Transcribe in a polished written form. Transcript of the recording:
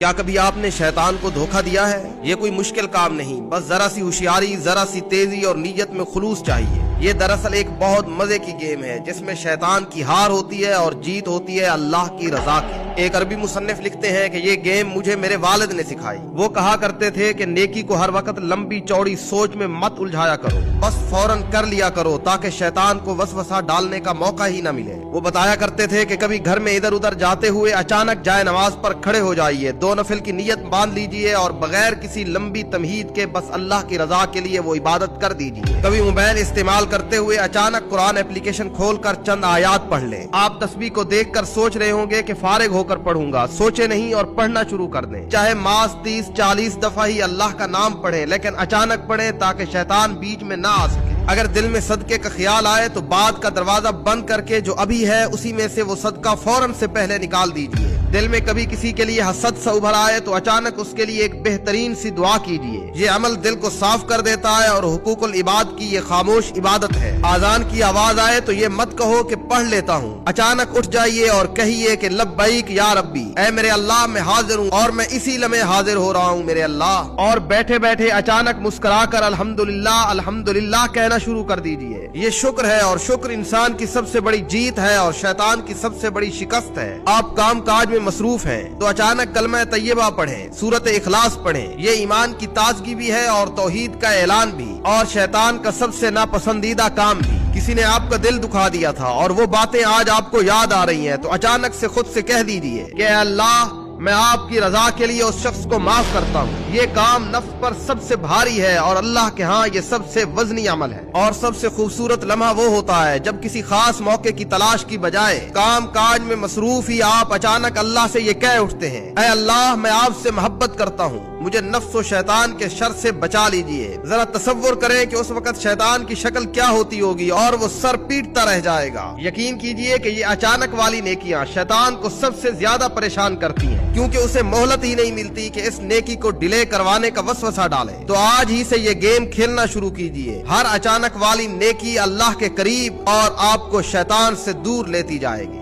کیا کبھی آپ نے شیطان کو دھوکہ دیا ہے؟ یہ کوئی مشکل کام نہیں، بس ذرا سی ہوشیاری، ذرا سی تیزی اور نیت میں خلوص چاہیے۔ یہ دراصل ایک بہت مزے کی گیم ہے جس میں شیطان کی ہار ہوتی ہے اور جیت ہوتی ہے اللہ کی رضا کی۔ ایک عربی مصنف لکھتے ہیں کہ یہ گیم مجھے میرے والد نے سکھائی۔ وہ کہا کرتے تھے کہ نیکی کو ہر وقت لمبی چوڑی سوچ میں مت الجھایا کرو، بس فوراً کر لیا کرو تاکہ شیطان کو وسوسہ ڈالنے کا موقع ہی نہ ملے۔ وہ بتایا کرتے تھے کہ کبھی گھر میں ادھر ادھر جاتے ہوئے اچانک جائے نماز پر کھڑے ہو جائیے، 2 نفل کی نیت باندھ لیجئے اور بغیر کسی لمبی تمہید کے بس اللہ کی رضا کے لیے وہ عبادت کر دیجئے۔ کبھی موبائل استعمال کرتے ہوئے اچانک قرآن اپلیکیشن کھول کر چند آیات پڑھ لیں۔ آپ تسبیح کو دیکھ کر سوچ رہے ہوں گے کہ فارغ ہو کر پڑھوں گا، سوچے نہیں اور پڑھنا شروع کر دیں۔ چاہے ماس 30-40 دفعہ ہی اللہ کا نام پڑھیں، لیکن اچانک پڑھیں تاکہ شیطان بیچ میں نہ آ سکے۔ اگر دل میں صدقے کا خیال آئے تو بعد کا دروازہ بند کر کے جو ابھی ہے اسی میں سے وہ صدقہ فوراً سے پہلے نکال دیجئے۔ دل میں کبھی کسی کے لیے حسد سا ابھر آئے تو اچانک اس کے لیے ایک بہترین سی دعا کیجئے۔ یہ عمل دل کو صاف کر دیتا ہے اور حقوق العباد کی یہ خاموش عبادت ہے۔ آذان کی آواز آئے تو یہ مت کہو کہ پڑھ لیتا ہوں، اچانک اٹھ جائیے اور کہیے کہ لبیک یا ربی، اے میرے اللہ میں حاضر ہوں اور میں اسی لمحے حاضر ہو رہا ہوں میرے اللہ۔ اور بیٹھے بیٹھے اچانک مسکرا کر الحمدللہ الحمدللہ کہنا شروع کر دیجئے۔ یہ شکر ہے اور شکر انسان کی سب سے بڑی جیت ہے اور شیطان کی سب سے بڑی شکست ہے۔ آپ کام کاج میں مصروف ہیں تو اچانک کلمہ طیبہ پڑھیں، سورۃ اخلاص پڑھیں۔ یہ ایمان کی تازگی بھی ہے اور توحید کا اعلان بھی، اور شیطان کا سب سے ناپسندیدہ کام بھی۔ کسی نے آپ کا دل دکھا دیا تھا اور وہ باتیں آج آپ کو یاد آ رہی ہیں تو اچانک سے خود سے کہہ دیجئے کہ اے اللہ، میں آپ کی رضا کے لیے اس شخص کو معاف کرتا ہوں۔ یہ کام نفس پر سب سے بھاری ہے اور اللہ کے ہاں یہ سب سے وزنی عمل ہے۔ اور سب سے خوبصورت لمحہ وہ ہوتا ہے جب کسی خاص موقع کی تلاش کی بجائے کام کاج میں مصروف ہی آپ اچانک اللہ سے یہ کہہ اٹھتے ہیں، اے اللہ، میں آپ سے محبت کرتا ہوں، مجھے نفس و شیطان کے شر سے بچا لیجئے۔ ذرا تصور کریں کہ اس وقت شیطان کی شکل کیا ہوتی ہوگی اور وہ سر پیٹتا رہ جائے گا۔ یقین کیجئے کہ یہ اچانک والی نیکیاں شیطان کو سب سے زیادہ پریشان کرتی ہیں، کیونکہ اسے مہلت ہی نہیں ملتی کہ اس نیکی کو ڈیلے کروانے کا وسوسہ ڈالے۔ تو آج ہی سے یہ گیم کھیلنا شروع کیجئے۔ ہر اچانک والی نیکی اللہ کے قریب اور آپ کو شیطان سے دور لیتی جائے گی۔